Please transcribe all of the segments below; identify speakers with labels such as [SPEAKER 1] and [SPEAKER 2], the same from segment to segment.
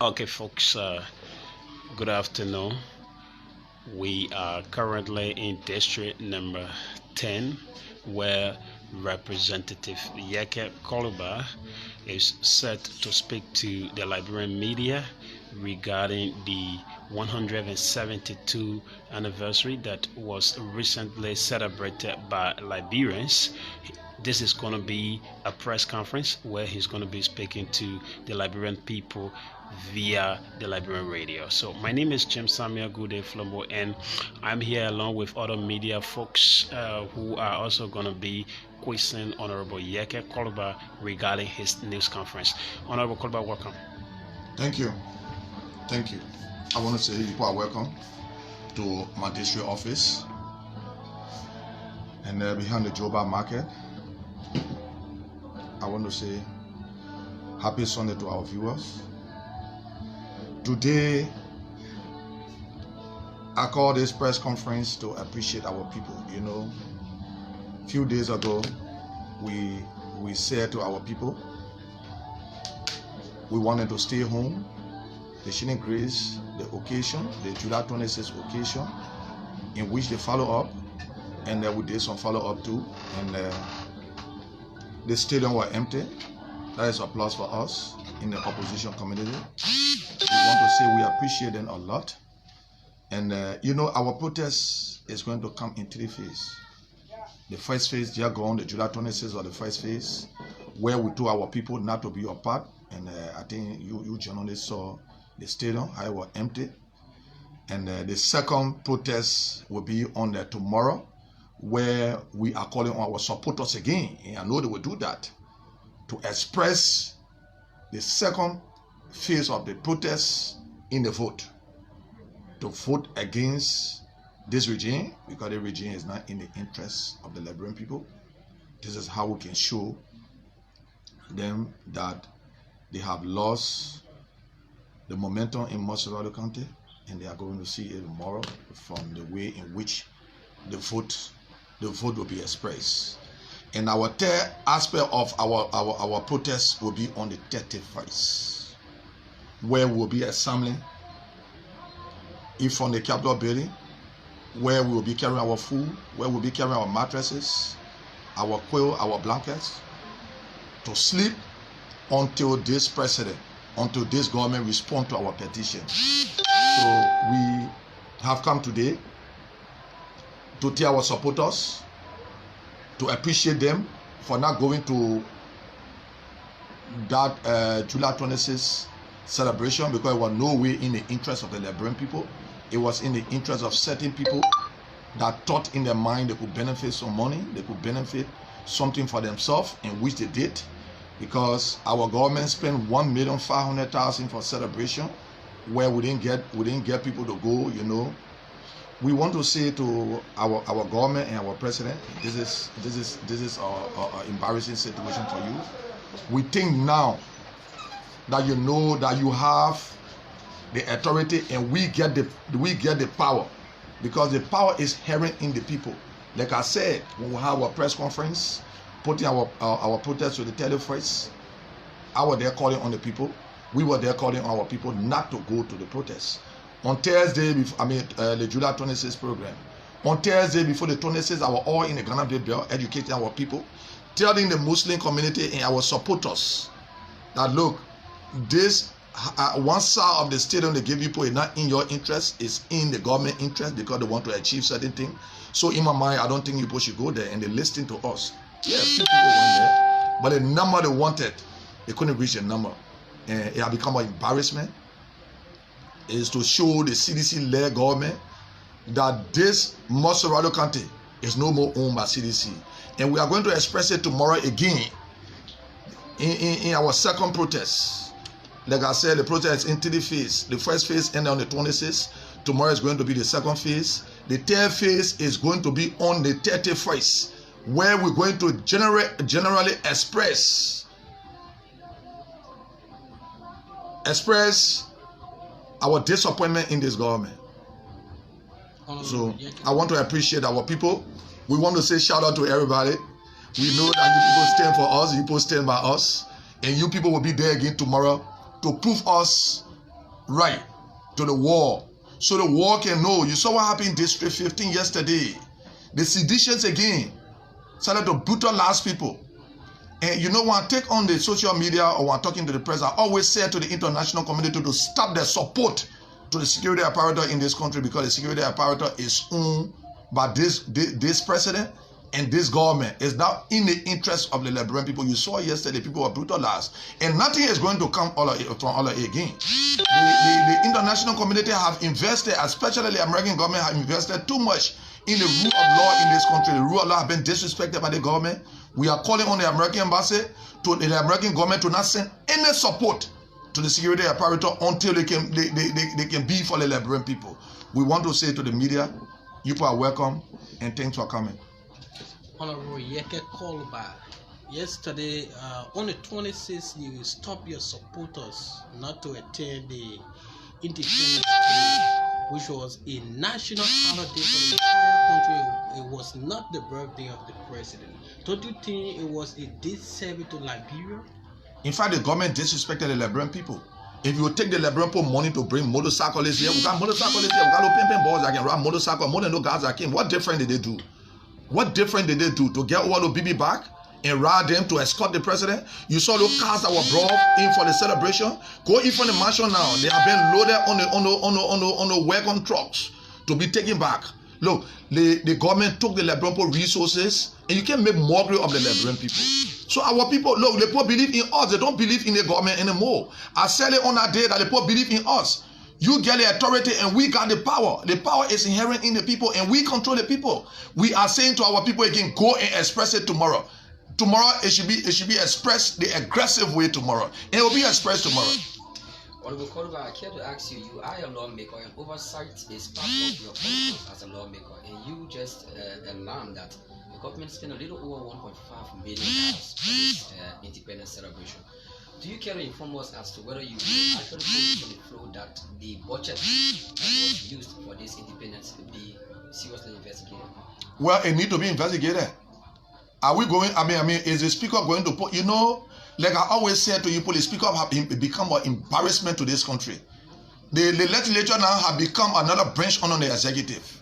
[SPEAKER 1] Okay, folks, good afternoon. We are currently in district number 10, where Representative Yekeh Kolubah is set to speak to the Liberian media regarding the 172 anniversary that was recently celebrated by Liberians. This is going to be a press conference where he's going to be speaking to the Liberian people via the Liberian radio. So my name is Jim Samuel Gude Flambo, and I'm here along with other media folks who are also going to be questioning Honorable Yekeh Kolubah regarding his news conference. Honorable Kolubah, welcome.
[SPEAKER 2] Thank you. Thank you. I want to say you are welcome to my district office and behind the Joba market. I want to say happy Sunday to our viewers. Today, I call this press conference to appreciate our people. You know, a few days ago, we said to our people, we wanted to stay home. They shouldn't grace the occasion, the July 26th occasion, in which they follow up, and we did some follow up too, and the stadium were empty. That is applause for us in the opposition community. We want to say we appreciate them a lot. And you know, our protest is going to come in three phases. The first phase, they are going, the July 26th or the first phase, where we told our people not to be apart. And I think you generally saw the stadium, how it was empty. And the second protest will be on tomorrow, where we are calling on our supporters again, and I know they will do that, to express the second phase of the protest in the vote, to vote against this regime, because the regime is not in the interest of the Liberian people. This is how we can show them that they have lost the momentum in Mont County, and they are going to see it tomorrow from the way in which the vote will be expressed. And our third aspect of our protest will be on the 31st, where we'll be assembling from the Capitol building, where we will be carrying our food, where we'll be carrying our mattresses, our quilt, our blankets, to sleep until this president, until this government respond to our petition. So we have come today to tell our supporters, to appreciate them for not going to that July 26th celebration, because it was no way in the interest of the Liberian people. It was in the interest of certain people that thought in their mind they could benefit some money, they could benefit something for themselves, in which they did, because our government spent $1,500,000 for celebration, where we didn't get people to go. You know, we want to say to our government and our president, this is an embarrassing situation for you. We think now that you know that you have the authority, and we get the power, because the power is inherent in the people. Like I said, when we have our press conference, putting our protest to the 31st, I was there calling on the people. We were there calling on our people not to go to the protest. On Thursday, the July 26th program. On Thursday, before the 26th, I was all in the Ghana Day Bell, educating our people, telling the Muslim community and our supporters that, look, this one side of the stadium they give people is not in your interest, it's in the government interest, because they want to achieve certain things. So in my mind, I don't think people should go there, and they listen to us. Yeah, few people went there, but the number they wanted, they couldn't reach the number. And it has become an embarrassment. Is to show the CDC-led government that this Mont County is no more owned by CDC. And we are going to express it tomorrow again in our second protest. Like I said, the protest is in three phases. The first phase ended on the 26th. Tomorrow is going to be the second phase. The third phase is going to be on the 31st, where we're going to generally express our disappointment in this government. So I want to appreciate our people. We want to say shout out to everybody. We know that you people stand for us, you people stand by us, and you people will be there again tomorrow to prove us right to the war, so the war can know. You saw what happened in District 15 yesterday. The seditions again started to brutalize people. And you know, when I take on the social media or when I'm talking to the press, I always say to the international community to stop their support to the security apparatus in this country, because the security apparatus is owned by this president and this government. It's not in the interest of the Liberian people. You saw yesterday people were brutalized, and nothing is going to come from all again. The international community have invested, especially the American government, have invested too much in the rule of law in this country. The rule of law have been disrespected by the government. We are calling on the American embassy, to the American government, to not send any support to the security apparatus until they can be for the Liberian people. We want to say to the media, you people are welcome and thanks for coming.
[SPEAKER 3] Honorable Yekeh Kolubah, yesterday on the 26th, you stopped your supporters not to attend the Independence Day, which was a national holiday for the entire country. It was not the birthday of the president. Don't you think it was a disservice to Liberia?
[SPEAKER 2] In fact, the government disrespected the Liberian people. If you take the Liberian people money to bring motorcyclists here, we got motorcyclists here, we got pimping boys that can ride motorcycle, more than no guys that came. What different did they do? What different did they do to get all the BB back and ride them to escort the president? You saw those cars that were brought in for the celebration. Go in from the mansion now. They have been loaded on the wagon trucks to be taken back. Look, the government took the Liberian people resources, and you can't make mockery of the Liberian people. So our people, look, the people believe in us. They don't believe in the government anymore. I said it on that day that the people believe in us. You get the authority and we got the power. The power is inherent in the people and we control the people. We are saying to our people again, go and express it tomorrow. Tomorrow it should be expressed the aggressive way tomorrow. And it will be expressed tomorrow.
[SPEAKER 4] Honorable Kolubah, I care to ask you, you are a lawmaker and oversight is part of your functions as a lawmaker, and you just alarmed that the government spent a little over $1.5 million for this independence celebration. Do you care to inform us as to whether you actually put on the floor that the budget that was used for this independence will be seriously investigated?
[SPEAKER 2] Well, it needs to be investigated. Are we going, I mean, is the speaker going to put, you know, like I always say to you, the speaker have become an embarrassment to this country. The legislature now have become another branch under the executive.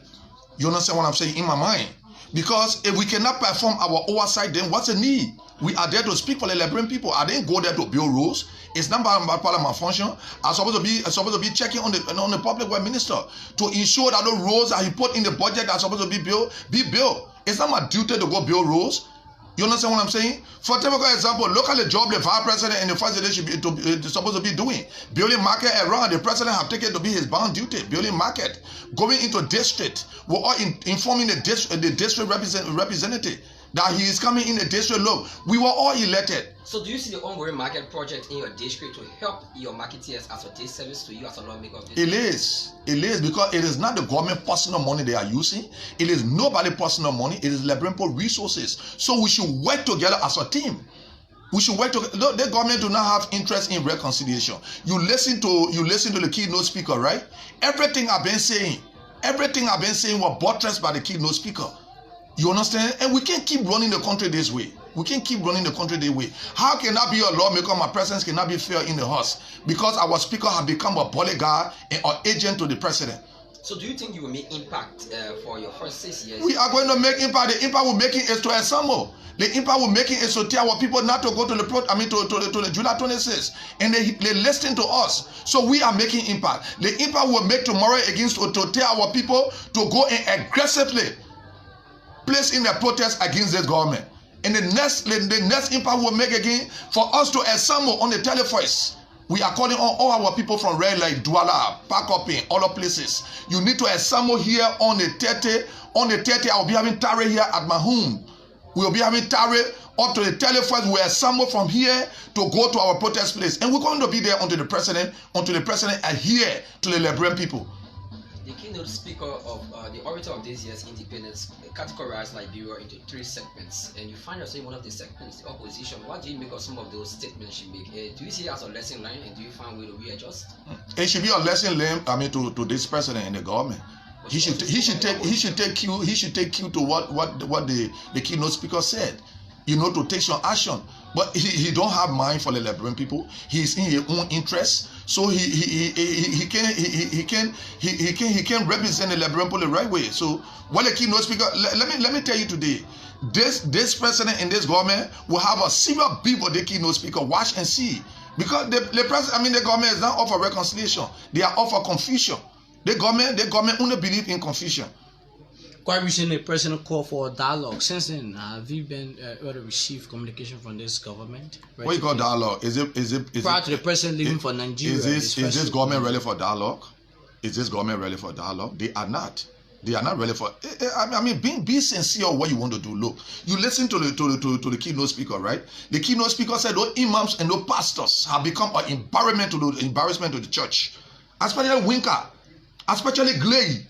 [SPEAKER 2] You understand what I'm saying in my mind? Because if we cannot perform our oversight, then what's the need? We are there to speak for the Liberian people. I didn't go there to build rules. It's not part of my function. I'm supposed to be checking on the public work minister to ensure that the rules that he put in the budget are supposed to be built. It's not my duty to go build rules. You understand what I'm saying? For typical example, look at the job the vice president and the first lady should be supposed to be doing. Building market around, the president have taken to be his bound duty. Building market, going into district, we're all informing the district representative that he is coming in the district. Look, we were all elected.
[SPEAKER 4] So do you see the ongoing market project in your district to help your marketeers as a disservice to you as a lawmaker?
[SPEAKER 2] It is because it is not the government personal money they are using. It is nobody personal money. It is Liberian people resources. So we should work together as a team. We should work together. Look, the government do not have interest in reconciliation. You listen to the keynote speaker, right? Everything I've been saying was buttressed by the keynote speaker. You understand? And we can't keep running the country this way. We can't keep running the country this way. How can I be a lawmaker? My presence cannot be fair in the House because our speaker have become a bodyguard and an agent to the president.
[SPEAKER 4] So do you think you will make impact for your first 6 years?
[SPEAKER 2] We are going to make impact. The impact we're making is to assemble. The impact we're making is to tell our people not to go to the July 26th. And they listen to us. So we are making impact. The impact we'll make tomorrow against to tell our people to go and aggressively place in the protest against this government. And the next impact we'll make again for us to assemble on the televoice. We are calling on all our people from Red Light, Douala, Pakopin, other places. You need to assemble here on the 30. On the 30, I will be having Tare here at my home. We will be having Tare up to the televoice. We assemble from here to go to our protest place. And we're going to be there until the president adhere to the Liberian people.
[SPEAKER 4] The keynote speaker of the orator of this year's independence categorized Liberia into 3 segments, and you find yourself in one of the segments, the opposition. What do you make of some of those statements she make? Do you see it as a lesson learned, and do you find a way to readjust?
[SPEAKER 2] It should be a lesson learned. To this president and the government. He should take cue to what the keynote speaker said. to take some action. But he don't have mind for the Liberian people. He's in his own interest, so he can represent the Liberian people the right way. So what the keynote speaker, let me tell you today, this president and this government will have a serious beef with the keynote speaker. Watch and see, because the government is not offer reconciliation. They are offer confusion. The government only believe in confusion.
[SPEAKER 3] Quite recently, the president called for a dialogue. Since then, have you been received communication from this government?
[SPEAKER 2] What you call dialogue? Is it
[SPEAKER 3] prior to the president leaving for Nigeria?
[SPEAKER 2] Is this government ready for dialogue? Is this government ready for dialogue? They are not. They are not ready for. Be sincere what you want to do. Look, you listen to the keynote speaker, right? The keynote speaker said, "No imams and no pastors have become an embarrassment to the church, especially Winker, especially Glay.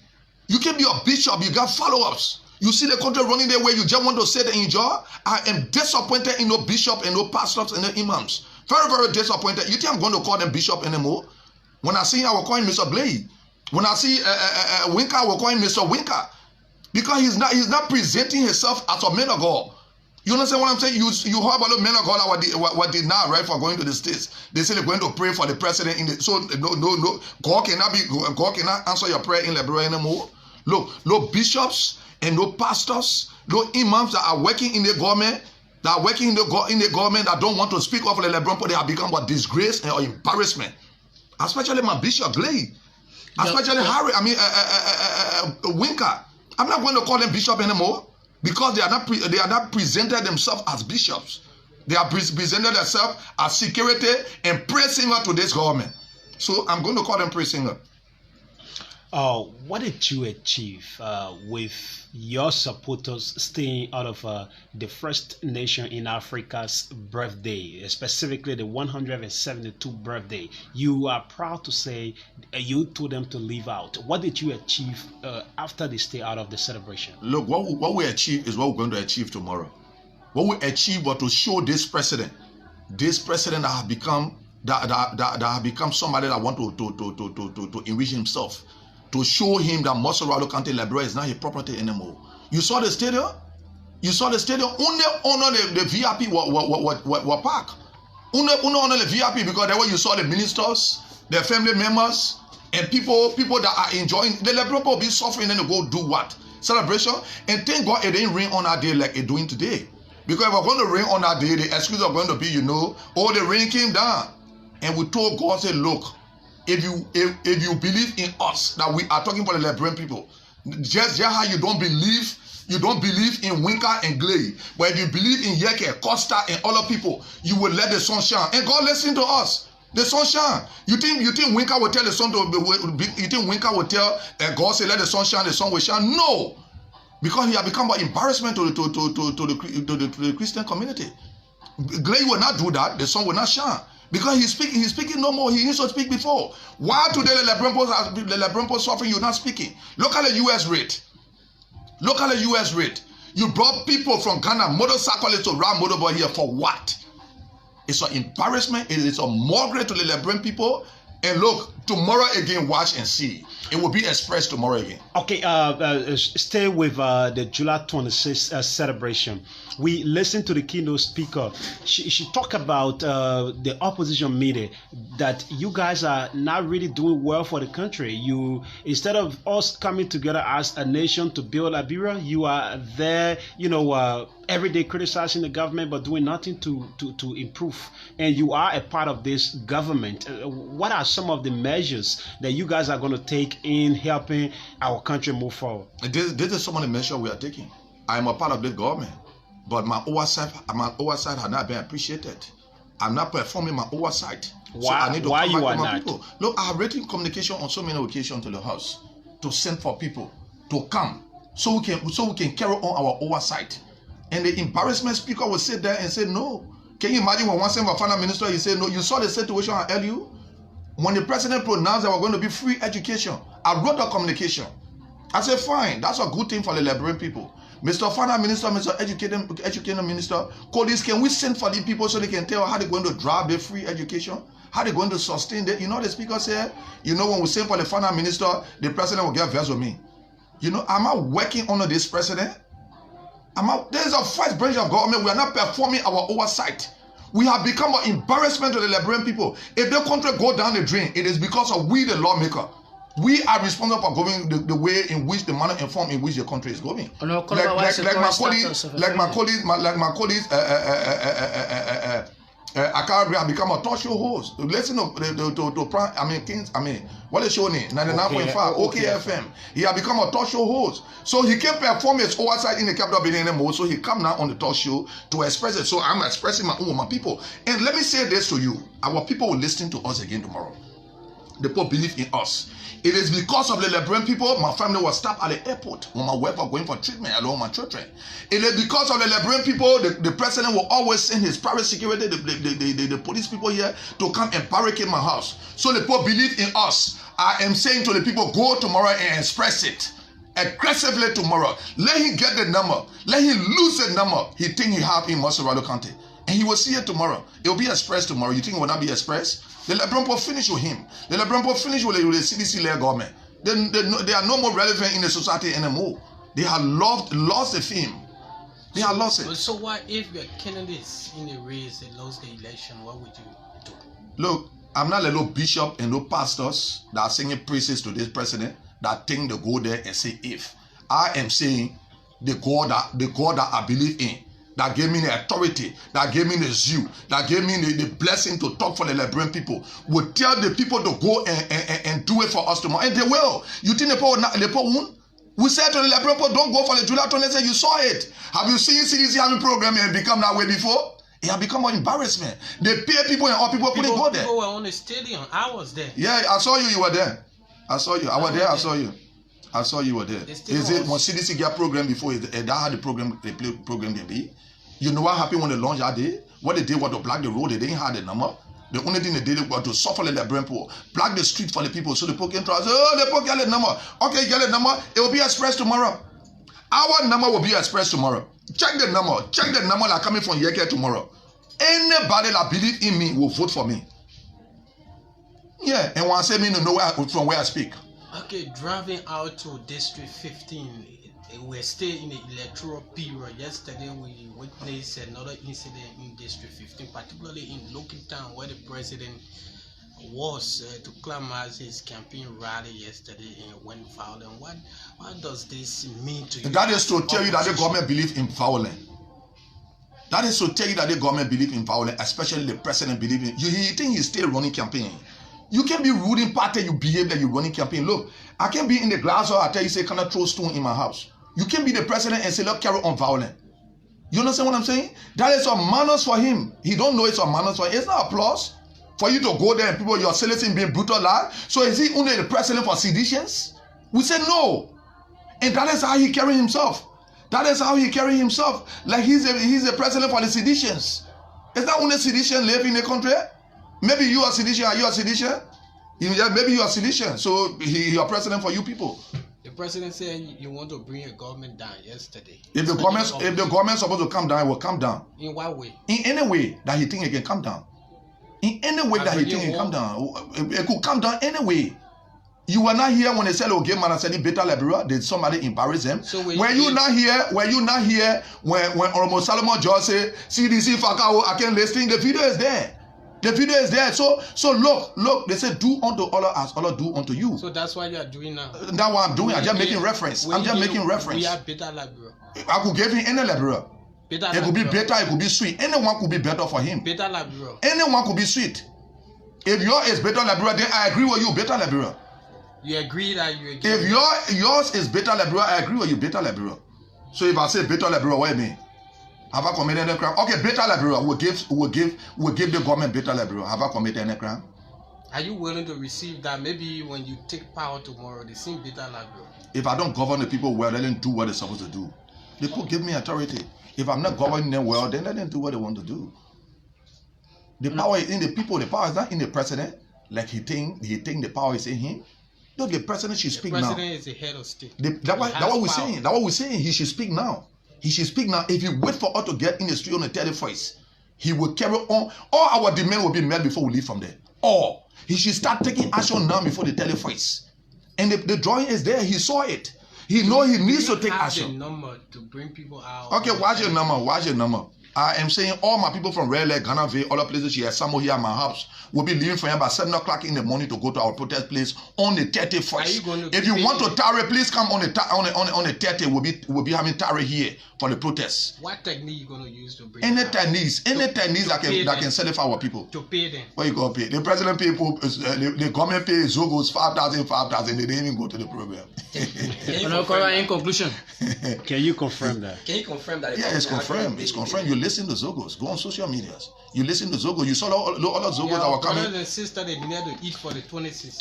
[SPEAKER 2] You can be a bishop, you got followers. You see the country running their way, you just want to say that in your I am disappointed in no bishop and no pastors and no imams. Very, very disappointed. You think I'm going to call them bishop anymore? When I see him, I will call him Mr. Glade. When I see Winker, I will call him Mr. Winker. Because he's not presenting himself as a man of God. You understand what I'm saying? You heard about the men of God what they now, right, for going to the States. They say they're going to pray for the president. So no. God cannot answer your prayer in Liberia anymore. Look, no bishops and no pastors, no imams that are working in the government, that don't want to speak up for the Liberian people. They have become a disgrace and an embarrassment. Especially my Bishop Glade. Especially Harry, Winker. I'm not going to call them bishop anymore because they are not presented themselves as bishops. They are presented themselves as security and praise singer to this government. So I'm going to call them praise singer.
[SPEAKER 1] What did you achieve with your supporters staying out of the first nation in Africa's birthday, specifically the 172th birthday? You are proud to say you told them to leave out. What did you achieve after they stay out of the celebration?
[SPEAKER 2] Look, what we achieve is what we're going to achieve tomorrow. What we achieve was to show this president that have become somebody that want to enrich himself. To show him that Mosorado County Liberia is not his property anymore. You saw the stadium? You saw the stadium? Only honor the VIP were park. Only honor the VIP because that's where you saw the ministers, their family members, and people that are enjoying. The Liberian people be suffering and they go do what? Celebration. And thank God it didn't rain on our day like it's doing today. Because if we're going to rain on our day, the excuse are going to be, the rain came down. And we told God, say, look, if you believe in us that we are talking for the Liberian people, just how you don't believe in Winker and Glade, but if you believe in Yekeh, Costa, and other people, you will let the sun shine. And God listen to us. The sun shine. You think Winker will tell the sun to? You think Winker will tell God say let the sun shine, the sun will shine? No, because he has become an embarrassment to the Christian community. Glade will not do that. The sun will not shine. Because he's speaking no more. He used to speak before. Why today the Liberian people suffering? You're not speaking. Look at the U.S. rate. Look at the U.S. rate. You brought people from Ghana, motorcyclists to ride motorbike here for what? It's an embarrassment. It is a mockery to the Liberian people. And look, tomorrow again, watch and see. It will be expressed tomorrow again.
[SPEAKER 1] Okay, stay with the July 26th celebration. We listened to the keynote speaker. She talked about the opposition meeting, that you guys are not really doing well for the country. You, instead of us coming together as a nation to build Liberia, you are there, every day criticizing the government but doing nothing to improve. And you are a part of this government. What are some of the measures that you guys are going to take in helping our country move forward?
[SPEAKER 2] This is some of the measures we are taking. I am a part of this government, but my oversight has not been appreciated. I'm not performing my oversight.
[SPEAKER 1] Why?
[SPEAKER 2] So I need to
[SPEAKER 1] Why
[SPEAKER 2] come
[SPEAKER 1] you
[SPEAKER 2] back
[SPEAKER 1] are
[SPEAKER 2] to my
[SPEAKER 1] not?
[SPEAKER 2] people. Look, I have written communication on so many occasions to the house to send for people to come so we can carry on our oversight. And the embarrassment speaker will sit there and say no. Can you imagine when one sent for finance minister, he said no? You saw the situation at LU? When the president pronounced there were going to be free education, I wrote a communication. I said, fine, that's a good thing for the Liberian people. Mr. Finance Minister, Mr. Education Minister, Codis, can we send for the people so they can tell how they're going to drive their free education? How they're going to sustain that? The speaker said, when we send for the Finance Minister, the president will get vexed with me. Am I working under this president? There is a first branch of government. We are not performing our oversight. We have become an embarrassment to the Liberian people. If the country go down the drain, it is because of we, the lawmaker. We are responsible for going the way in which the manner and form in which the country is going. Like my colleagues, Akari have become a talk show host. Listen to Kings. What is your name? 99.5 OKFM. He have become a talk show host. So he can perform his oversight in the capital building anymore. So he come now on the talk show to express it. So I'm expressing my own, my people. And let me say this to you: our people will listen to us again tomorrow. The people believe in us. It is because of the Liberian people my family was stopped at the airport when my wife was going for treatment along with my children. It is because of the Liberian people the president will always send his private security, the police people here to come and barricade my house. So the people believe in us. I am saying to the people, go tomorrow and express it aggressively tomorrow. Let him get the number. Let him lose the number he think he have in Moserado County. And he will see it tomorrow. It will be expressed tomorrow. You think it will not be expressed? The Liberian people finish with him. The Liberian people finish with the CDC-led government. They are no more relevant in the society anymore. They have lost the fame. They have lost it.
[SPEAKER 3] So what if your candidates in the race they lost the election? What would you do?
[SPEAKER 2] Look, I'm not a little bishop and no pastors that are singing praises to this president that think they go there and say if. I am saying the God that I believe in, that gave me the authority, that gave me the zeal, that gave me the blessing to talk for the Liberian people, will tell the people to go and do it for us tomorrow. And they will. You think the people won't? We said to the Liberian people, don't go for the July 20th. You saw it. Have you seen CDC having program and become that way before? It has become an embarrassment. They pay people and all people couldn't go there.
[SPEAKER 3] People were on the stadium. I was there.
[SPEAKER 2] Yeah, I saw you. You were there. I saw you. I was there. I saw you. I saw you were there. Is it when CDC get program before? That had the program. They play program they be. You know what happened when they launched that day? What they did was to block the road. They didn't have the number. The only thing they did was to suffer the Liberian people, block the street for the people, so the people can try. Oh, the people get the number. Okay, you get the number. It will be expressed tomorrow. Our number will be expressed tomorrow. Check the number. Check the number that coming from Yekeh tomorrow. Anybody that believe in me will vote for me. Yeah, and when I say me, know from where I speak.
[SPEAKER 3] Okay, driving out to District 15. We're still in the electoral period. Yesterday, we witnessed another incident in District 15, particularly in Loki Town, where the president was to climate his campaign rally yesterday and went violent. What does this mean to you?
[SPEAKER 2] That is to tell you that the government believes in violence. That is to tell you that the government believes in violence, especially the president believes in. You think he's still running campaign? You can be rude in party, you behave like you're running campaign. Look, I can be in the glass or I tell you, say, can I throw stone in my house? You can be the president and say, look, carry on violent. You understand what I'm saying? That is some manners for him. He don't know it's some manners for him. It's not applause for you to go there and people, you're soliciting being brutal like. So is he only the president for seditions? We say no. And that is how he carry himself. That is how he carry himself. Like he's a president for the seditions. Is that only sedition live in the country? Maybe you are sedition. Are you a sedition? Yeah, maybe you are sedition. So he are president for you people.
[SPEAKER 3] The president said you want to bring a government down yesterday.
[SPEAKER 2] If the government supposed to come down, it will come down.
[SPEAKER 3] In what way?
[SPEAKER 2] In any way that he think it can come down. In any way that he think it can come down. It could come down anyway. You were not here when they said, okay, man, I said, better Liberia. Did somebody embarrass them? So were you not here when Oromo Solomon George said, CDC, Fakao, I can't listen. The video is there. The video is there. So look, they said, do unto Allah as Allah do unto you.
[SPEAKER 3] So that's what you are doing now.
[SPEAKER 2] That's what I'm doing. I'm just making reference. We
[SPEAKER 3] are better Liberia.
[SPEAKER 2] I could give him any Liberia. It could be better, it could be sweet. Anyone could be better for him.
[SPEAKER 3] Better Liberia.
[SPEAKER 2] Anyone could be sweet. If yours is better Liberia, then I agree with you, better Liberia.
[SPEAKER 3] You agree that you agree.
[SPEAKER 2] If yours is better Liberia, I agree with you, better Liberia. So if I say better Liberia, what do you mean? Have I committed any crime? Okay, better Liberia will give the government better Liberia. Have I committed any crime?
[SPEAKER 3] Are you willing to receive that? Maybe when you take power tomorrow, they sing better Liberia.
[SPEAKER 2] If I don't govern the people well, they don't do what they're supposed to do. They could give me authority. If I'm not governing them well, then let them do what they want to do. The power is in the people. The power is not in the president. Like he think the power is in him. No, the president should speak now. The
[SPEAKER 3] president is the head of state.
[SPEAKER 2] That's what we're saying. That's what we're saying. He should speak now. He should speak now. If you wait for us to get in the street on the 31st, he will carry on. All our demand will be met before we leave from there. Or he should start taking action now before the 31st. And the drawing is there. He saw it. He know he needs to take
[SPEAKER 3] have
[SPEAKER 2] action.
[SPEAKER 3] the number to bring people out.
[SPEAKER 2] Okay, what's your number? What's your number? I am saying all my people from Red Lake, Ghana, other places here, somewhere here at my house, will be leaving from here by 7 o'clock in the morning to go to our protest place on the 31st. If you want to tarry, please come on the 30th. We'll be having tarry here for the protest.
[SPEAKER 3] What technique you going to use to bring
[SPEAKER 2] any techniques that can sell it for our people.
[SPEAKER 3] To pay them.
[SPEAKER 2] What you gonna pay? The president pay people, the government pay Zogos 5,000. They didn't even go to the program.
[SPEAKER 3] In conclusion,
[SPEAKER 1] can you confirm that?
[SPEAKER 4] Can you confirm that?
[SPEAKER 2] Yeah, it's confirmed. It's confirmed. You listen to Zogos. Go on social medias. You listen to Zogos. You saw all the Zogos that were coming.
[SPEAKER 3] Brothers and sisters, they need to eat for the 26th.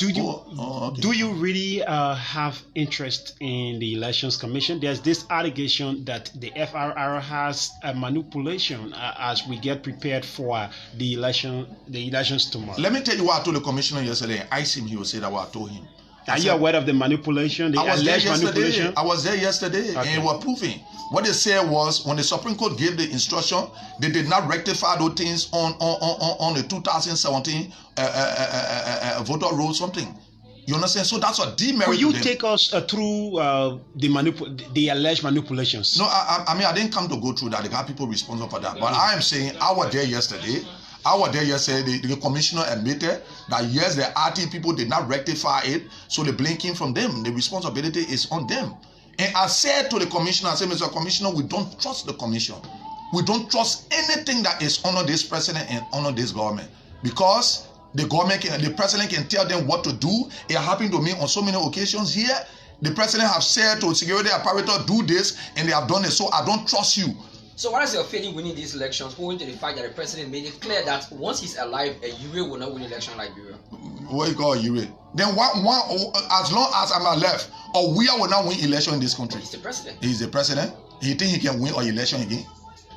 [SPEAKER 1] Do you really have interest in the Elections Commission? There's this allegation that the FRR has a manipulation as we get prepared for the elections tomorrow.
[SPEAKER 2] Let me tell you what I told the commissioner yesterday. I asked him, he will say that what I told him.
[SPEAKER 1] Are you aware of the manipulation, the alleged manipulation?
[SPEAKER 2] I was there yesterday, and they were proving. What they said was, when the Supreme Court gave the instruction, they did not rectify those things on the 2017 voter roll something. You understand? So that's a demerit.
[SPEAKER 1] Will you take us through the alleged manipulations?
[SPEAKER 2] No, I mean, I didn't come to go through that. They got people responsible for that. But I am saying, I was there yesterday. The commissioner admitted that yes, the RT people did not rectify it, so the blame came from them. The responsibility is on them. And I said to the commissioner, I said, Mr. Commissioner, we don't trust the commission. We don't trust anything that is under this president and under this government, because the president can tell them what to do. It happened to me on so many occasions here. The president have said to security apparatus, do this, and they have done it. So I don't trust you.
[SPEAKER 4] So what is your feeling winning these elections, owing to the fact that the president made it clear that once he's alive, a Yekeh will not win election in Liberia?
[SPEAKER 2] What you call Yekeh? Then as long as I'm alive, or we will not win election in this country.
[SPEAKER 4] He's the president.
[SPEAKER 2] He's the president. He think he can win our election again?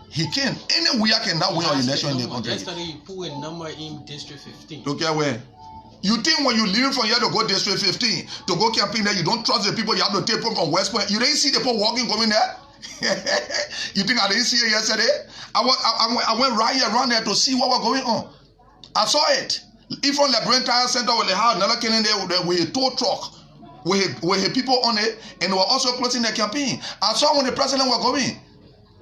[SPEAKER 2] He can. Anywhere cannot win our election in the country.
[SPEAKER 3] Yesterday you put a number in District 15.
[SPEAKER 2] Look at where. You think when you leave from here to go District 15 to go campaign there, you don't trust the people, you have to take from West Point. You didn't see the people walking going there? You think I didn't see it yesterday? I went right here around there to see what was going on. I saw it. If from Liberian Tire Center, they had another killing there with a tow truck with people on it, and they were also closing their campaign. I saw when the president was going.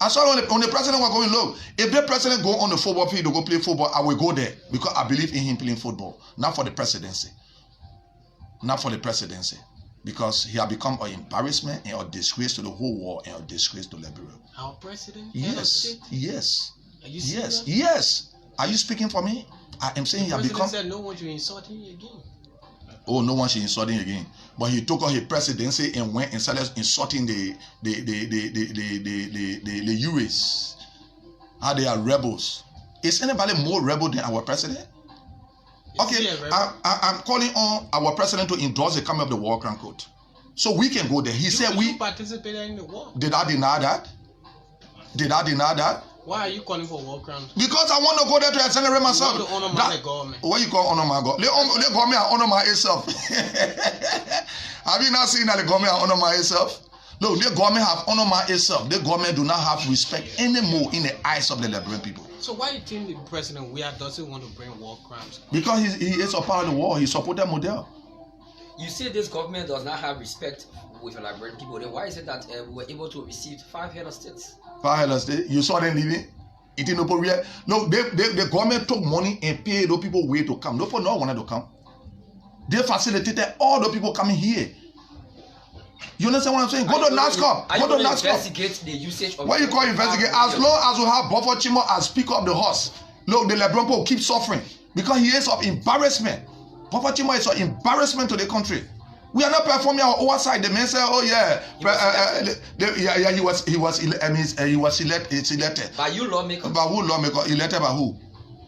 [SPEAKER 2] I saw when the president was going, look, if the president go on the football field to go play football, I will go there because I believe in him playing football. Not for the presidency. Not for the presidency. Because he has become an embarrassment and a disgrace to the whole world and a disgrace to Liberia.
[SPEAKER 3] Our president?
[SPEAKER 2] Yes. Yes.
[SPEAKER 3] Are you serious?
[SPEAKER 2] Yes. Are you speaking for me? I am saying he has become.
[SPEAKER 3] The president said no one should insult him again.
[SPEAKER 2] Oh, no one should insult him again. But he took on his presidency and went and started insulting the Yekehs. How they are rebels. Is anybody more rebel than our president? Okay, I'm calling on our president to endorse the coming of the war crime code, so we can go there. He said we
[SPEAKER 3] participated in the war.
[SPEAKER 2] Did I deny that? Did I deny that?
[SPEAKER 3] Why are you calling for war crimes?
[SPEAKER 2] Because I want to go there to exonerate myself.
[SPEAKER 3] You want to honor my government.
[SPEAKER 2] What you call honor my God? The government honor my itself. Have you not seen that the government honor my itself? Look, the government have honor my itself. The government do not have respect anymore in the eyes of the Liberian people.
[SPEAKER 3] So why do you think the President Weah doesn't want to bring war crimes?
[SPEAKER 2] Because he is a part of the war. He supported model.
[SPEAKER 4] You say this government does not have respect with the Liberian people. Then why is it that we were able to receive 5 head of states? 5
[SPEAKER 2] head of states? You saw them leaving? It is no problem. No, the government took money and paid those people way to come. No people not wanted to come. They facilitated all the people coming here. You understand what I'm saying? Go to NASCOP. Go to NASCOP.
[SPEAKER 4] Investigate the usage of.
[SPEAKER 2] What you call investigate? As long as we have Buffer Chimo as Speaker of the House, look, the Liberian people keep suffering because he is of embarrassment. Buffer Chimo is of embarrassment to the country. We are not performing our oversight. The man said, "Oh yeah, he was elected."
[SPEAKER 4] By you lawmaker.
[SPEAKER 2] By who lawmaker? Elected by who?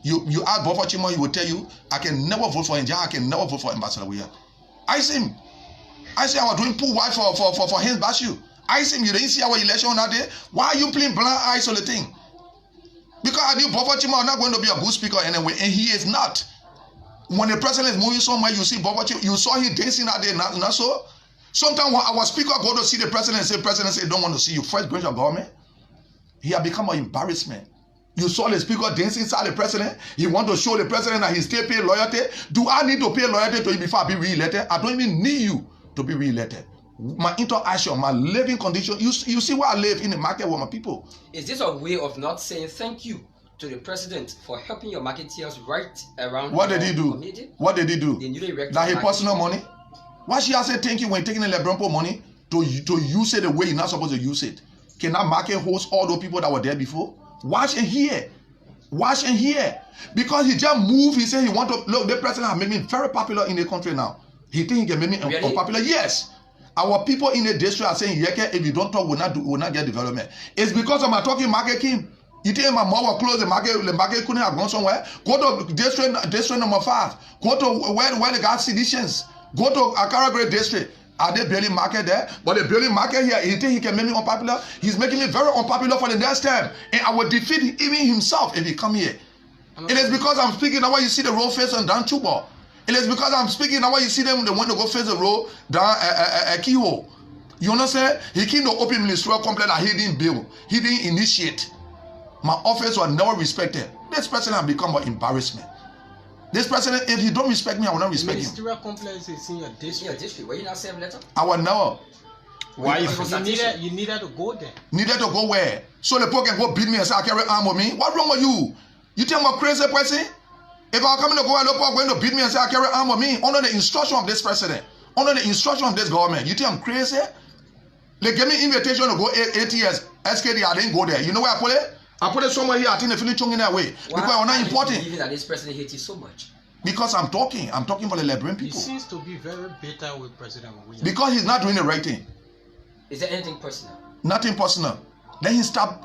[SPEAKER 2] You ask Buffer Chimo, he will tell you, "I can never vote for him. I can never vote for Ambassador Weah." I see him. I say I was doing pool white for him, Bashu. I say you didn't see our election that day. Why are you playing blind eyes on the thing? Because I knew Buffer Chimo is not going to be a good speaker anyway, and he is not. When the president is moving somewhere, you see Buffer Chimo. You saw him dancing that day, not so. Sometimes when our speaker go to see the president and say, "President say don't want to see you." First branch of government, he has become an embarrassment. You saw the speaker dancing inside the president. He want to show the president that he still pay loyalty. Do I need to pay loyalty to you before I be re-elected? I don't even need you to be re-elected. my interaction, my living condition. You see where I live in the market with my people.
[SPEAKER 4] Is this a way of not saying thank you to the president for helping your marketeers right around?
[SPEAKER 2] What did he do?
[SPEAKER 4] Community?
[SPEAKER 2] What did he do? That he personal money? Why should I say thank you when taking the Lebron money to use it the way you're not supposed to use it? Can that market host all those people that were there before? Watch and hear. Watch and hear. Because he just moved, he said he want to, look, the president has made me very popular in the country now. He think he can make me unpopular? Yes. Our people in the district are saying, Yekeh, if you don't talk, we'll not get development. It's because of my talking market came. You think my mom will close the market couldn't have gone somewhere? Go to district number 5. Go to where the gas seditions. Go to Akara Great District. Are they building market there? But the building market here, he think he can make me unpopular? He's making me very unpopular for the next time. And I will defeat even himself if he come here. It is because I'm speaking now why you see the road face on down Chuba. It is because I'm speaking now why you see them they want to go face the road down a keyhole. You understand? He came to open ministerial complaint that he didn't build. He didn't initiate. My office was never respected. This person has become an embarrassment. This president, if he don't respect me, I will not respect him.
[SPEAKER 3] Ministerial complex is in your district.
[SPEAKER 4] Your district. Were you not sending letter?
[SPEAKER 2] I will never.
[SPEAKER 1] Why
[SPEAKER 3] you needed to go there?
[SPEAKER 2] Needed to go where? So the people can go beat me and say I carry arm with me? What's wrong with you? You think I'm a crazy person? If I come to go and look for going to beat me and say I carry arm with me under the instruction of this president, under the instruction of this government, you think I'm crazy? They gave me invitation to go 8 years. SKD, I didn't go there. You know where I put it? I put it somewhere here. I think they finish chung in that way. Because I'm not important.
[SPEAKER 4] Even that this president hates you so much.
[SPEAKER 2] Because I'm talking for the Liberian people.
[SPEAKER 3] He seems to be very bitter with President Weah.
[SPEAKER 2] Because he's not doing the right thing.
[SPEAKER 4] Is there anything personal?
[SPEAKER 2] Nothing personal. Let him stop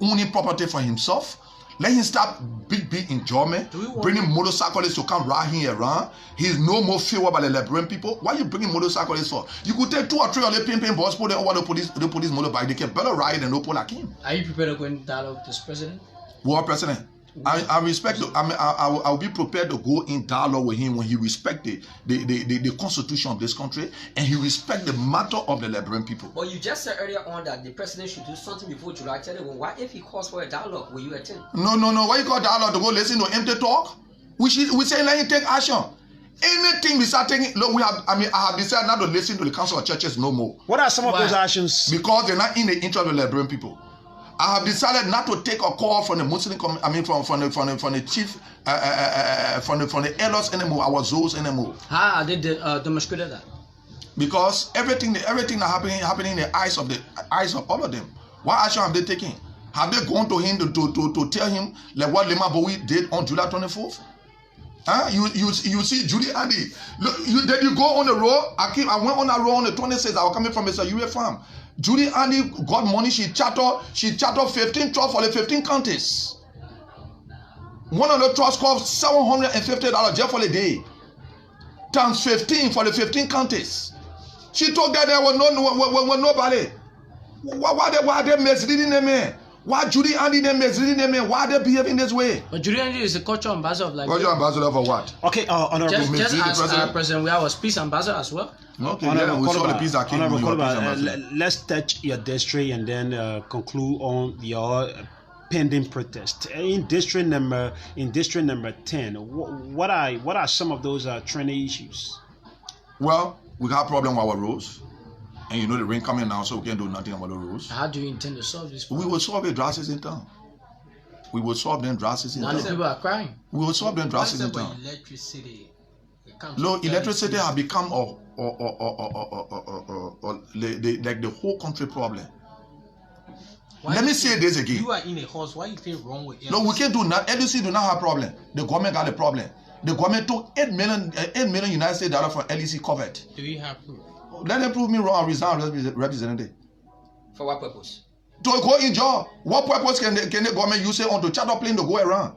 [SPEAKER 2] owning property for himself. Let him stop big enjoyment. Bringing motorcyclists to come ride here around. He's no more favored by the Liberian people. Why are you bringing motorcyclists for? You could take 2 or 3 of the pin boss, put them over the police motorbike. They can better ride than no pull like him.
[SPEAKER 5] Are you prepared to go into dialogue with this president?
[SPEAKER 2] What president? I respect. I'll be prepared to go in dialogue with him when he respect the constitution of this country and he respect the matter of the Liberian people.
[SPEAKER 4] But you just said earlier on that the president should do something before July 31. Why, if he calls for a dialogue, will you attend?
[SPEAKER 2] No. Why you call dialogue to go listen to empty talk? We say let him take action. Anything we start taking, look, I have decided not to listen to the council of churches no more.
[SPEAKER 1] What are some of those actions?
[SPEAKER 2] Because they're not in the interest of the Liberian people. I have decided not to take a call from the Muslim, from the chief, from the elders anymore, our zones anymore.
[SPEAKER 5] How are they demonstrated that?
[SPEAKER 2] Because everything that happening in the eyes of all of them. What action have they taken? Have they gone to him to tell him like what Lema Bowie did on July 24th? You see Judy Andy. Look, did you go on the road? I went on that road on the 26th. I was coming from Mr. Ure Farm. Judy Andy got money. She chartered 15 trucks for the 15 counties. One of the trucks cost $750 just for the day. Times 15 for the 15 counties. She told that there was nobody. Why they misleading them, man? Why Judy Andy them misleading them, man? Why they behaving this way?
[SPEAKER 5] But Judy Andy is the cultural ambassador of Liberia.
[SPEAKER 2] Cultural ambassador for what?
[SPEAKER 1] Okay, honorable.
[SPEAKER 5] Just as President Weah was peace ambassador as well.
[SPEAKER 2] Okay, yeah, we saw the peace that came.
[SPEAKER 1] Let's touch your district and then conclude on your pending protest in district number 10. What are some of those trending issues?
[SPEAKER 2] Well, we have problem with our roads, and you know the rain coming now, so we can't do nothing about the roads.
[SPEAKER 5] How do you intend to solve this problem?
[SPEAKER 2] We will solve it drastically in town. We will solve them drastically in town.
[SPEAKER 5] Now the people are crying.
[SPEAKER 2] We will solve them drastically in town.
[SPEAKER 3] Electricity.
[SPEAKER 2] Look, electricity has become like the whole country problem. Let me say this again.
[SPEAKER 3] You are in a house. Why you think wrong with LC?
[SPEAKER 2] No, we can't do that. LC do not have problem. The government got a problem. The government took $8 million United States dollars for LEC covered.
[SPEAKER 3] Do you have proof?
[SPEAKER 2] Let them prove me wrong. I resign representative.
[SPEAKER 4] For what purpose?
[SPEAKER 2] To go in job. What purpose can the government use it on to charter plane to go around?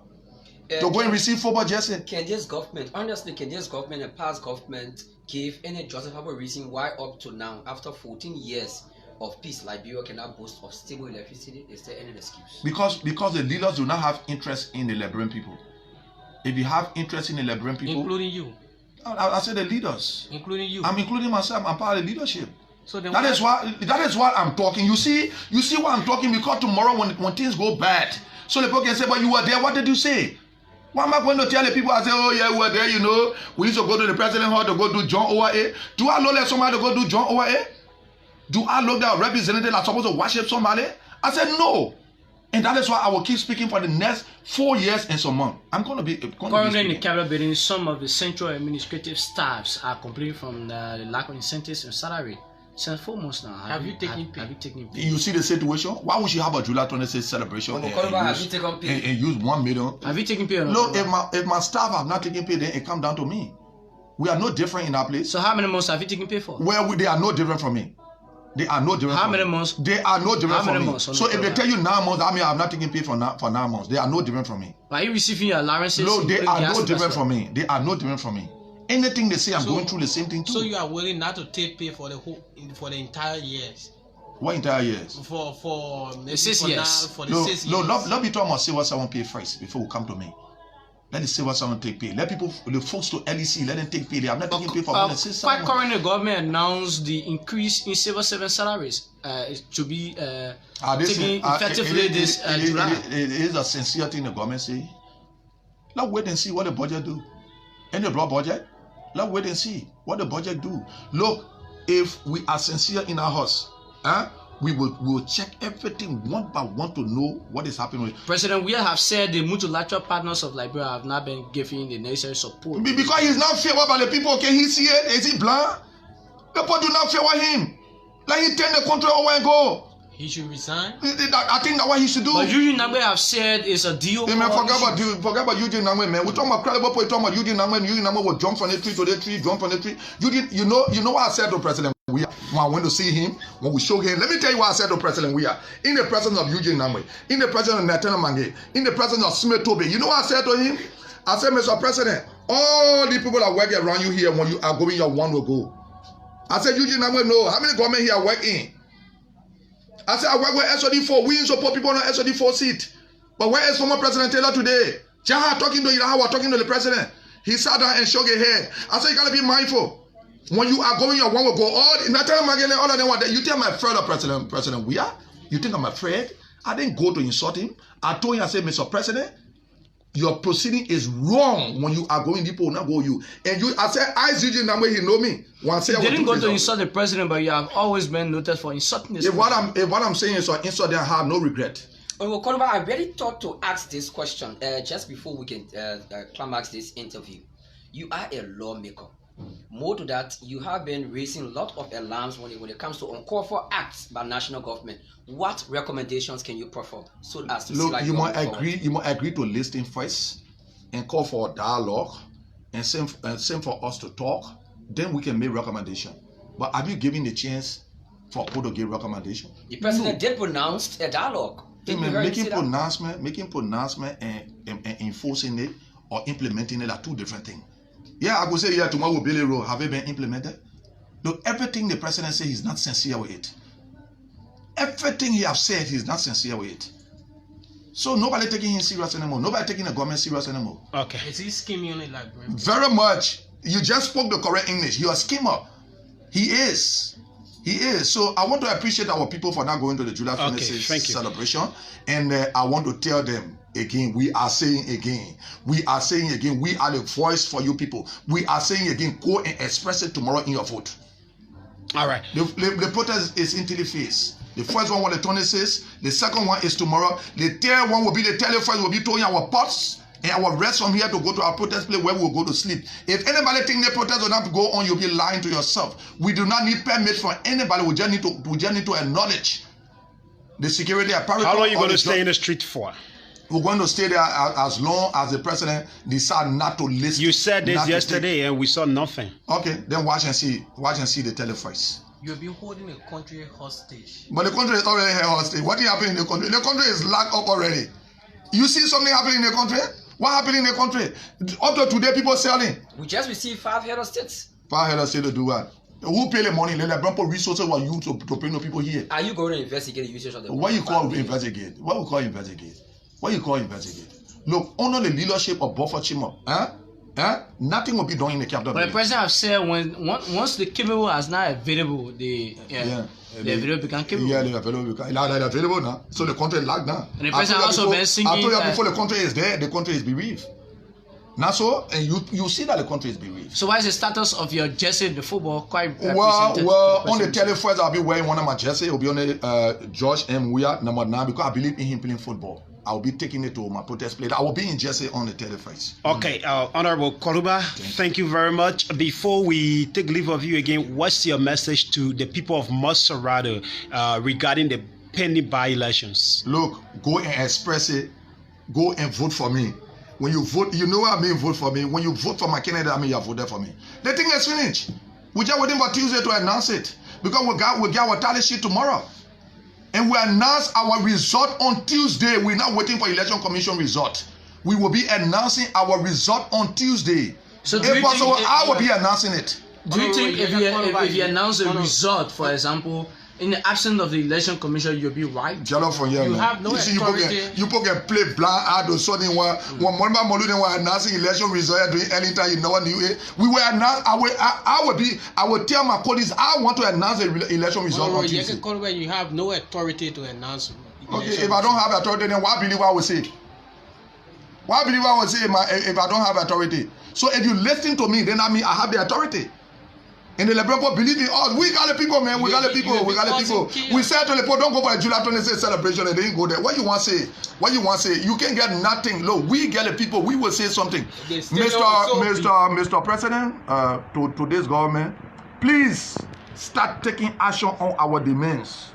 [SPEAKER 2] To go and receive football jersey?
[SPEAKER 4] Can this government and past government give any justifiable reason why up to now, after 14 years of peace, Liberia cannot boast of stable electricity? Is there any excuse?
[SPEAKER 2] Because the leaders do not have interest in the Liberian people. If you have interest in the Liberian people,
[SPEAKER 3] including you,
[SPEAKER 2] I say the leaders,
[SPEAKER 3] including you,
[SPEAKER 2] I'm including myself. I'm part of the leadership.
[SPEAKER 3] So then
[SPEAKER 2] that is why I'm talking. You see why I'm talking, because tomorrow when things go bad, so the people can say, "But you were there. What did you say?" Why am I going to tell the people? I say, "Oh yeah, we were there. You know, we used to go to the president hall to go do John OA." Do I know that somebody to go do John OA? Do I look at a representative that's supposed to worship somebody? I said no. And that is why I will keep speaking for the next 4 years and some months. I'm going to be...
[SPEAKER 5] Currently in the cabinet building, some of the central administrative staffs are complaining from the lack of incentives and salary. Since 4 months now.
[SPEAKER 3] Have you taken pay?
[SPEAKER 2] You see the situation? Why would you have a July 26th celebration and use 1 million?
[SPEAKER 5] Have you taken pay or not?
[SPEAKER 2] No, if my staff have not taken pay, then it comes down to me. We are no different in that place.
[SPEAKER 5] So how many months have you taken pay for?
[SPEAKER 2] Well, they are no different from me. They are no different.
[SPEAKER 5] How many months?
[SPEAKER 2] They are no different from me.
[SPEAKER 5] Months
[SPEAKER 2] so if they tell you 9 months, that means I have not taken pay for 9 months. They are no different from me.
[SPEAKER 5] Are you receiving your allowances?
[SPEAKER 2] No, they are no different from me. They are no different from me. Anything they say, I'm going through the same thing too.
[SPEAKER 3] So you are willing not to take pay for the entire years?
[SPEAKER 2] What entire years?
[SPEAKER 3] For
[SPEAKER 5] the 6 years.
[SPEAKER 3] For the 6 years.
[SPEAKER 2] No, let me talk about civil servant pay first before we come to me. Let the civil servant take pay. Let people, the folks to LEC, let them take pay. They have not taken pay for more than 6
[SPEAKER 5] months. Quite currently, the government announced the increase in civil servant salaries to be taken effectively this July.
[SPEAKER 2] It is a sincere thing the government say. Let's wait and see what the budget do. Any block budget? Let's wait and see what the budget do. Look, if we are sincere in our house, we will check everything one by one to know what is happening.
[SPEAKER 5] President Weah have said the multilateral partners of Liberia have not been giving the necessary support.
[SPEAKER 2] Because he's not favored by the people. Can he see it? Is he blind? People do not favor him. Let him turn the country over and go.
[SPEAKER 3] He should resign.
[SPEAKER 2] I think that's what he should do.
[SPEAKER 5] But Eugene Nangwe have said it's a deal.
[SPEAKER 2] Hey man, forget about Eugene Nangwe, man. We're talking about credible people. Talking about Eugene Nangwe. Eugene Nangwe will jump from the tree to the tree, jump from the tree. You know what I said to President Weah when I went to see him, when we showed him. Let me tell you what I said to President Weah. In the presence of Eugene Nangwe, in the presence of Natana Mange, in the presence of Smith Tobe. You know what I said to him? I said, Mr. President, all the people that work around you here, when you are going, your one will go. I said, Eugene Nangwe, no. How many government here work in? I said, I work with SOD4. We support people on SOD4 seat. But where is former President Taylor today? Jaha talking to Irahawa, talking to the president. He sat down and shook his head. I said, you got to be mindful. When you are going, your one will go. All of them, you think I'm afraid of President Weah? You think I'm afraid? I didn't go to insult him. I told him, I said, Mr. President, your proceeding is wrong when you are going, people will not go you. And I said, I see you now, he know me.
[SPEAKER 5] You didn't go to insult the president, but you have always been noted for insulting this.
[SPEAKER 2] If what I'm saying is for insult, I have no regret.
[SPEAKER 4] Well, Kolubah, I really thought to ask this question just before we can climax this interview. You are a lawmaker. More to that, you have been raising a lot of alarms when it comes to uncalled for acts by national government. What recommendations can you perform so as to
[SPEAKER 2] look? You might agree to listen first and call for a dialogue and send for us to talk. Then we can make recommendation. But have you given the chance for people to give recommendation?
[SPEAKER 4] The president did pronounce a dialogue.
[SPEAKER 2] Making pronouncement and enforcing it or implementing it are two different things. Yeah, I could say, yeah, tomorrow will be a road. Have it been implemented? Look, everything the president says, he's not sincere with it. Everything he has said, he's not sincere with it. So nobody taking him serious anymore. Nobody taking the government serious anymore.
[SPEAKER 1] Okay.
[SPEAKER 3] Is he scheming on it like Brent?
[SPEAKER 2] Very much. You just spoke the correct English. You're a schemer. He is. He is. So I want to appreciate our people for not going to the July 26th celebration. And I want to tell them, again, we are saying again, we are the voice for you people. We are saying again, go and express it tomorrow in your vote.
[SPEAKER 1] All right.
[SPEAKER 2] The protest is in the face. The first one was the 26th. The second one is tomorrow. The third one will be the 31st. Will be towing our pots and our rest from here to go to our protest place where we will go to sleep. If anybody think the protest will not go on, you'll be lying to yourself. We do not need permit from anybody. We just need to acknowledge the security apparatus.
[SPEAKER 1] How long are you going to stay in the street for?
[SPEAKER 2] We're going to stay there as long as the president decides not to listen.
[SPEAKER 1] You said this yesterday and we saw nothing.
[SPEAKER 2] Okay, then watch and see. Watch and see the televoice.
[SPEAKER 3] You'll be holding a country hostage.
[SPEAKER 2] But the country is already hostage. What is happening in the country? The country is locked up already. You see something happening in the country? What happened in the country? Up to today, people selling.
[SPEAKER 4] We just received 5 head of states.
[SPEAKER 2] 5 head of states to do what? Who pay the money? Let them bring resources for you to bring the people here.
[SPEAKER 4] Are you going to investigate the usage of the money?
[SPEAKER 2] What you call investigate? What we call investigate? What you call investigate? Look, under the leadership of Buffer Chimo, nothing will be done in the capital.
[SPEAKER 5] But the president have said once the cable is not available, the available become capable.
[SPEAKER 2] Yeah, the available now. So the country is locked now.
[SPEAKER 5] And the president also been singing.
[SPEAKER 2] I told you before the country is there, the country is bereaved. Now so, and you see that the country is bereaved.
[SPEAKER 5] So why is the status of your jersey in the football quite
[SPEAKER 2] well, on the telephone, I'll be wearing one of my jersey. It'll be on the George M. Weah number 9 because I believe in him playing football. I'll be taking it to my protest plate. I will be in jersey on the teleface.
[SPEAKER 1] Okay, Honorable Kolubah, thank you very much. Before we take leave of you again, what's your message to the people of Maserado regarding the pending by-elections?
[SPEAKER 2] Look, go and express it. Go and vote for me. When you vote, you know what I mean, vote for me. When you vote for my candidate, I mean you have voted for me. The thing is finished. We're just waiting for Tuesday to announce it. Because we get our tally sheet tomorrow. And we announce our result on Tuesday. We're not waiting for election commission result. We will be announcing our result on Tuesday. So if possible, I will be announcing it.
[SPEAKER 5] Do you think if you announce a result, for example, in the absence of the election commission, you'll be right?
[SPEAKER 3] You have no authority.
[SPEAKER 2] You can play blind out or something. When Molude was announcing election result during anytime you know what we were announced. I will tell my colleagues I want to announce the election result on Tuesday.
[SPEAKER 3] Yekeh Kolubah, you have no authority to announce.
[SPEAKER 2] Okay, if I don't have authority, then why believe I will say? Why believe I will say if I don't have authority? So if you listen to me, then I mean I have the authority. And the Liberian people believe in us. We got the people, man. We got the people. We got the people. We said to the people, don't go for a July 26th celebration and they didn't go there. What you want to say? What you want to say? You can't get nothing. Look, we get the people. We will say something. Mr. President, to this government, please start taking action on our demands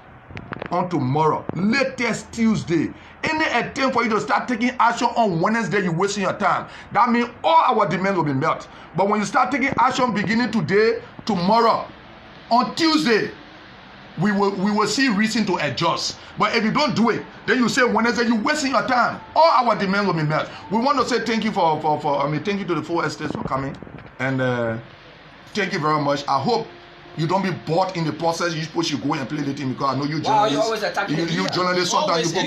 [SPEAKER 2] on tomorrow. Latest Tuesday. Any attempt for you to start taking action on Wednesday, you're wasting your time. That means all our demands will be met. But when you start taking action beginning today, tomorrow, on Tuesday, we will see reason to adjust. But if you don't do it, then you say Wednesday, you're wasting your time. All our demands will be met. We want to say thank you thank you to the 4 estates for coming. And thank you very much. I hope you don't be bought in the process. You supposed to go and play the team because I know you journalists.
[SPEAKER 4] You always attacking
[SPEAKER 2] you journalists sometimes you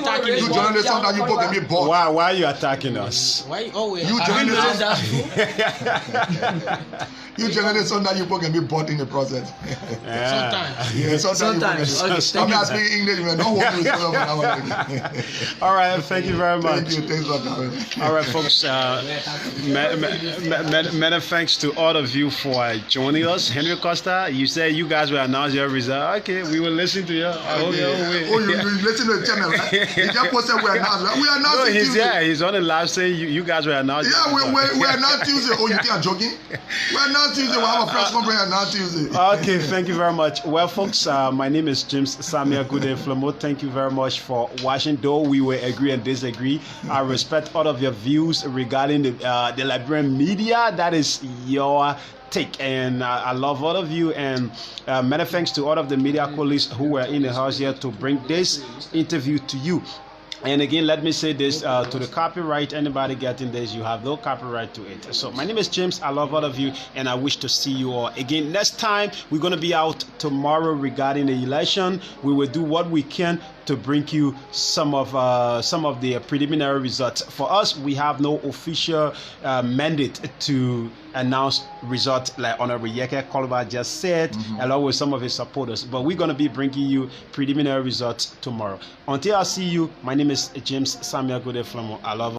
[SPEAKER 2] can be bought.
[SPEAKER 1] Why are you attacking us?
[SPEAKER 3] Why always?
[SPEAKER 2] You journalists. You journalists sometimes you can be bought in the process.
[SPEAKER 3] Sometimes.
[SPEAKER 2] Yeah, sometimes. I'm not speaking English, man. Don't hold me.
[SPEAKER 1] All right, thank you very much.
[SPEAKER 2] Thank you. Thanks for coming.
[SPEAKER 1] All right, folks. Many thanks to all of you for joining us. Henry Costa, you said you guys will announce your result. Okay, we will listen to you.
[SPEAKER 2] Oh, you listen to the channel, right? He just posted we announced. We announced it Tuesday.
[SPEAKER 1] Yeah, he's on the live saying you guys will announce.
[SPEAKER 2] Yeah, we announced Tuesday. Oh, you think I'm joking? We announced Tuesday. We have a press conference announced Tuesday.
[SPEAKER 1] Okay, thank you very much. Well, folks, my name is James Samuel Gude Flomo. Thank you very much for watching. Though we will agree and disagree, I respect all of your views regarding the Liberian media. That is your take, and I love all of you, and many thanks to all of the media colleagues who were in the house here to bring this interview to you. And again, let me say this to the copyright, anybody getting this, you have no copyright to it. So my name is James, I love all of you, and I wish to see you all again next time. We're going to be out tomorrow regarding the election. We will do what we can to bring you some of the preliminary results. For us, we have no official mandate to announce results, like Honorable Yekeh Kolubah just said, along with some of his supporters. But we're going to be bringing you preliminary results tomorrow. Until I see you, my name is James Samuel Gude Flomo. I love